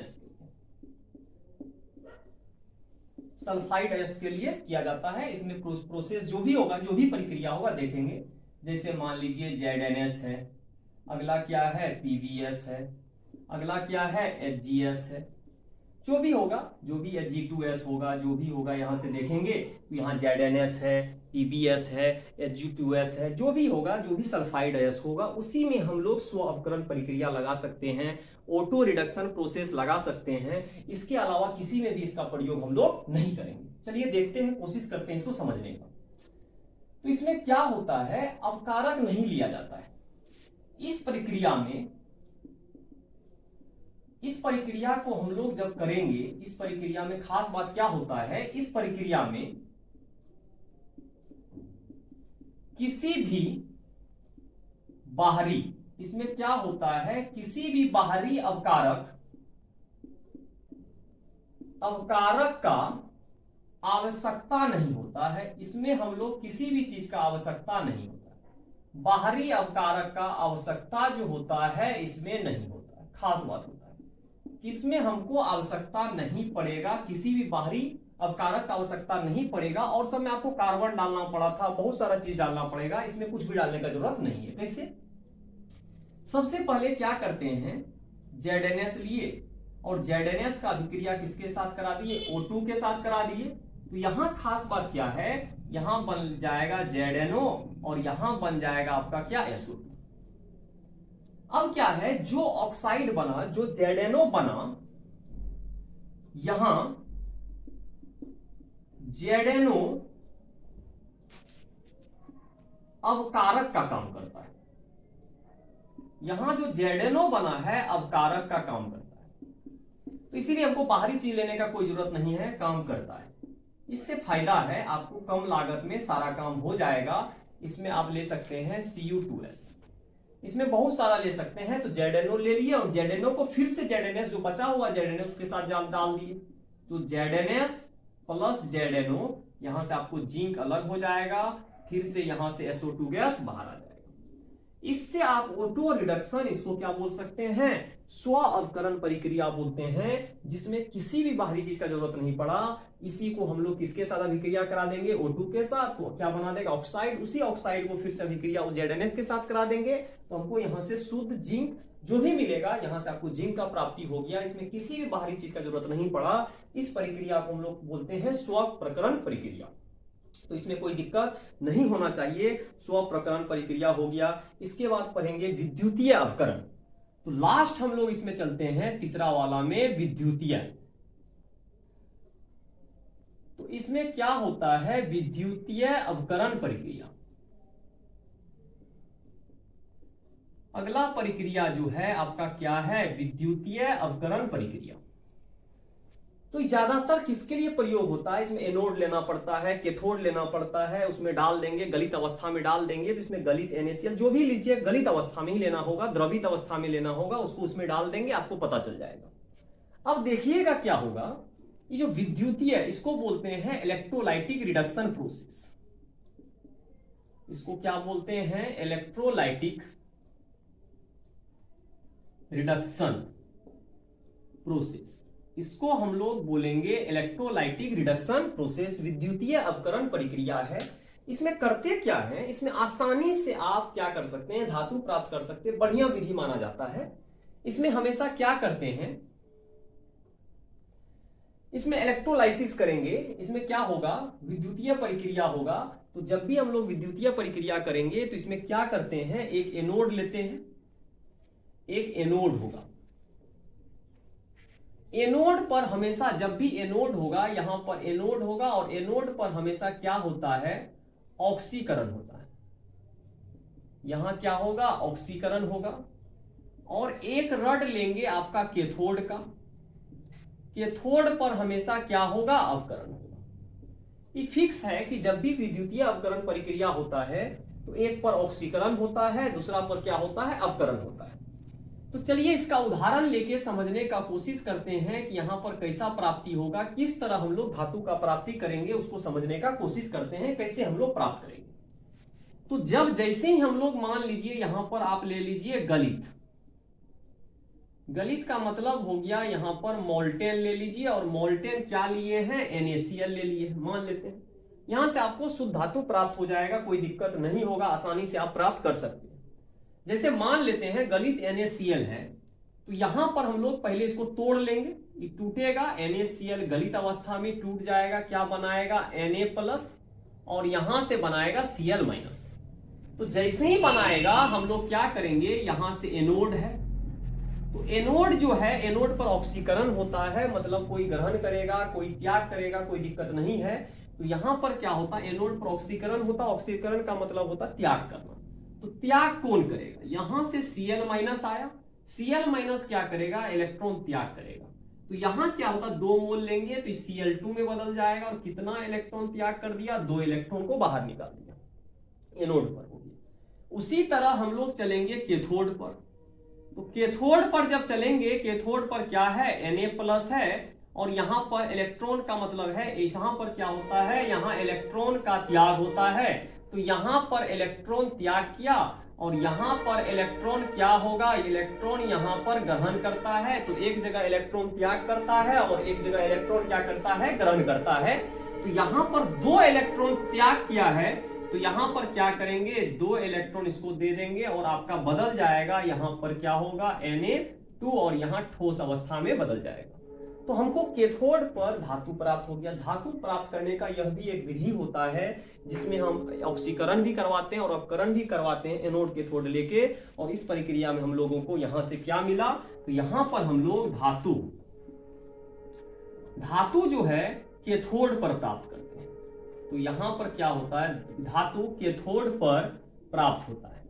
अयस्क के लिए किया जाता है। इसमें प्रोसेस जो भी होगा, जो भी प्रक्रिया होगा देखेंगे। जैसे मान लीजिए ZNS है, अगला क्या है PVS है, अगला क्या है HGS है। जो भी होगा, जो भी Hg2S होगा, जो भी होगा यहां से देखेंगे। तो यहाँ ZNS है, PBS है, Hg2S है, जो भी होगा, जो भी सल्फाइड अयस्क होगा, उसी में हम लोग स्व अवकरण प्रक्रिया लगा सकते हैं, ऑटो रिडक्शन प्रोसेस लगा सकते हैं। इसके अलावा किसी में भी इसका प्रयोग हम लोग नहीं करेंगे। चलिए देखते हैं, कोशिश करते हैं इसको समझने का। तो इसमें क्या होता है, अवकारक नहीं लिया जाता है इस प्रक्रिया में। इस प्रक्रिया को हम लोग जब करेंगे, इस प्रक्रिया में खास बात क्या होता है, इस प्रक्रिया में किसी भी बाहरी, इसमें क्या होता है, किसी भी बाहरी अवकारक का आवश्यकता नहीं होता है। इसमें हम लोग किसी भी चीज का आवश्यकता नहीं होता है। बाहरी अवकारक का आवश्यकता जो होता है इसमें नहीं होता है। खास बात होता है, इसमें हमको आवश्यकता नहीं पड़ेगा, किसी भी बाहरी अवकारक का आवश्यकता नहीं पड़ेगा। और सब में आपको कार्बन डालना पड़ा था, बहुत सारा चीज डालना पड़ेगा, इसमें कुछ भी डालने का जरूरत नहीं है। कैसे, सबसे पहले क्या करते हैं, ZNS लिए और ZNS का अभिक्रिया किसके साथ करा दिए, O2 के साथ करा दिए। तो यहां खास बात क्या है, यहां बन जाएगा ZNO और यहां बन जाएगा आपका क्या, SO2। अब क्या है, जो ऑक्साइड बना, जो ZNO बना, यहां ZNO अवकारक का काम करता है। यहां जो ZNO बना है अवकारक का काम करता है। तो इसीलिए हमको बाहरी चीज लेने का कोई जरूरत नहीं है, काम करता है। इससे फायदा है, आपको कम लागत में सारा काम हो जाएगा। इसमें आप ले सकते हैं Cu2S, इसमें बहुत सारा ले सकते हैं। तो ZNO ले लिए और ZNO को फिर से ZNS, जो बचा हुआ ZNS उसके साथ डाल दिए। तो ZNS प्लस ZNO, यहां से आपको जिंक अलग हो जाएगा, फिर से यहां से SO2 गैस बाहर आ जाएगा। इससे आप ऑटो रिडक्शन, इसको क्या बोल सकते हैं, स्व अवकरण प्रक्रिया बोलते हैं, जिसमें किसी भी बाहरी चीज का जरूरत नहीं पड़ा। इसी को हम लोग किसके साथ अभिक्रिया करा देंगे, O2 के साथ। तो क्या बना देगा, ऑक्साइड। उसी ऑक्साइड को फिर से अभिक्रिया उस ZNS के साथ करा देंगे, तो हमको यहां से शुद्ध जिंक जो भी मिलेगा, यहां से आपको जिंक का प्राप्ति हो गया। इसमें किसी भी बाहरी चीज का जरूरत नहीं पड़ा। इस प्रक्रिया को हम लोग बोलते हैं स्व प्रकरण प्रक्रिया। तो इसमें कोई दिक्कत नहीं होना चाहिए, स्व प्रकरण प्रक्रिया हो गया। इसके बाद पढ़ेंगे विद्युतीय अवकरण। तो लास्ट हम लोग इसमें चलते हैं तीसरा वाला में, विद्युतीय। तो इसमें क्या होता है, विद्युतीय अवकरण प्रक्रिया। अगला प्रक्रिया जो है आपका क्या है, विद्युतीय अवकरण प्रक्रिया। तो ज्यादातर किसके लिए प्रयोग होता है, इसमें एनोड लेना पड़ता है, कैथोड लेना पड़ता है, उसमें डाल देंगे, गलित अवस्था में डाल देंगे, तो इसमें गलित NaCl जो भी लीजिए गलित अवस्था में ही लेना होगा, द्रवित अवस्था में लेना होगा, उसको उसमें डाल देंगे, आपको पता चल जाएगा। अब देखिएगा क्या होगा, ये जो विद्युतीय, इसको बोलते हैं इलेक्ट्रोलाइटिक रिडक्शन प्रोसेस। इसको क्या बोलते हैं, इलेक्ट्रोलाइटिक रिडक्शन प्रोसेस। इसको हम लोग बोलेंगे इलेक्ट्रोलाइटिक रिडक्शन प्रोसेस, विद्युतीय अवकरण प्रक्रिया है। इसमें करते क्या है, इसमें आसानी से आप क्या कर सकते हैं, धातु प्राप्त कर सकते हैं, बढ़िया विधि माना जाता है। इसमें हमेशा क्या करते हैं, इसमें इलेक्ट्रोलाइसिस करेंगे। इसमें क्या होगा, विद्युतीय प्रक्रिया होगा। तो जब भी हम लोग विद्युतीय प्रक्रिया करेंगे तो इसमें क्या करते हैं, एक एनोड लेते हैं, एक एनोड होगा। एनोड पर हमेशा, जब भी एनोड होगा, यहां पर एनोड होगा, और एनोड पर हमेशा क्या होता है, ऑक्सीकरण होता है। यहां क्या होगा, ऑक्सीकरण होगा। और एक रड लेंगे आपका कैथोड का, कैथोड पर हमेशा क्या होगा, अवकरण होगा। ये फिक्स है कि जब भी विद्युतीय अवकरण प्रक्रिया होता है तो एक पर ऑक्सीकरण होता है, दूसरा पर क्या होता है, अवकरण होता है। तो चलिए इसका उदाहरण लेके समझने का कोशिश करते हैं कि यहां पर कैसा प्राप्ति होगा, किस तरह हम लोग धातु का प्राप्ति करेंगे, उसको समझने का कोशिश करते हैं, कैसे हम लोग प्राप्त करेंगे। तो जब जैसे ही हम लोग मान लीजिए यहां पर आप ले लीजिए गलित, गलित का मतलब हो गया यहां पर मोल्टेन ले लीजिए, और मोल्टेन क्या लिए हैं, NaCl ले लिए, मान लेते हैं। यहां से आपको शुद्ध धातु प्राप्त हो जाएगा, कोई दिक्कत नहीं होगा, आसानी से आप प्राप्त कर सकते हैं। जैसे मान लेते हैं गलित NaCl है, तो यहां पर हम लोग पहले इसको तोड़ लेंगे, ये टूटेगा, NaCl गलित अवस्था में टूट जाएगा, क्या बनाएगा, Na+, और यहां से बनाएगा Cl-। तो जैसे ही बनाएगा हम लोग क्या करेंगे, यहां से एनोड है, तो एनोड जो है, एनोड पर ऑक्सीकरण होता है, मतलब कोई ग्रहण करेगा, कोई त्याग करेगा, कोई दिक्कत नहीं है। तो यहां पर क्या होता है, एनोड पर ऑक्सीकरण होता, ऑक्सीकरण का मतलब होता त्याग करना। तो त्याग कौन करेगा, यहां से Cl- आया, Cl- क्या करेगा, इलेक्ट्रॉन त्याग करेगा। तो यहां क्या होता, 2 मोल लेंगे तो Cl2 में बदल जाएगा, और कितना इलेक्ट्रॉन त्याग कर दिया, 2 इलेक्ट्रॉन को बाहर निकाल दिया, एनोड पर हो गया। उसी तरह हम लोग चलेंगे कैथोड पर। तो कैथोड पर जब चलेंगे, कैथोड पर क्या है, Na+ है, और यहां पर इलेक्ट्रॉन का मतलब है, यहां पर क्या होता है, यहां इलेक्ट्रॉन का त्याग होता है। तो यहां पर इलेक्ट्रॉन त्याग किया, और यहां पर इलेक्ट्रॉन क्या होगा, इलेक्ट्रॉन यहां पर ग्रहण करता है। तो एक जगह इलेक्ट्रॉन त्याग करता है और एक जगह इलेक्ट्रॉन क्या करता है, ग्रहण करता है। तो यहां पर 2 इलेक्ट्रॉन त्याग किया है, तो यहां पर क्या करेंगे, 2 इलेक्ट्रॉन इसको दे देंगे, और आपका बदल जाएगा, यहां पर क्या होगा, Na2, और यहां ठोस अवस्था में बदल जाएगा। तो हमको कैथोड पर धातु प्राप्त हो गया। धातु प्राप्त करने का यह भी एक विधि होता है, जिसमें हम ऑक्सीकरण भी करवाते हैं और अपकरण भी करवाते हैं, एनोड कैथोड लेके। और इस प्रक्रिया में हम लोगों को यहां से क्या मिला, तो यहां पर हम लोग धातु जो है कैथोड पर प्राप्त करते हैं। तो यहां पर क्या होता है, धातु कैथोड पर प्राप्त होता है।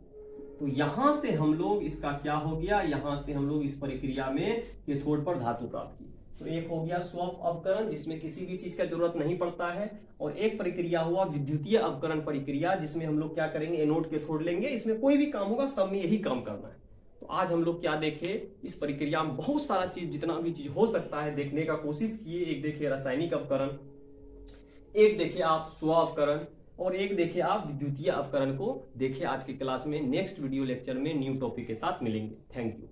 तो यहां से हम लोग, इसका क्या हो गया, यहां से हम लोग इस प्रक्रिया में कैथोड पर धातु प्राप्त की। तो एक हो गया स्व अवकरण, जिसमें किसी भी चीज का जरूरत नहीं पड़ता है, और एक प्रक्रिया हुआ विद्युतीय अवकरण प्रक्रिया, जिसमें हम लोग क्या करेंगे, एनोड कैथोड लेंगे। इसमें कोई भी काम होगा, सब में यही काम करना है। तो आज हम लोग क्या देखे, इस प्रक्रिया में बहुत सारा चीज, जितना भी चीज हो सकता है देखने का कोशिश किए। एक देखिए रासायनिक अवकरण, एक देखिए आप स्व अवकरण, और एक देखिए आप विद्युतीय अवकरण को देखिए आज की क्लास में। नेक्स्ट वीडियो लेक्चर में न्यू टॉपिक के साथ मिलेंगे। Thank you.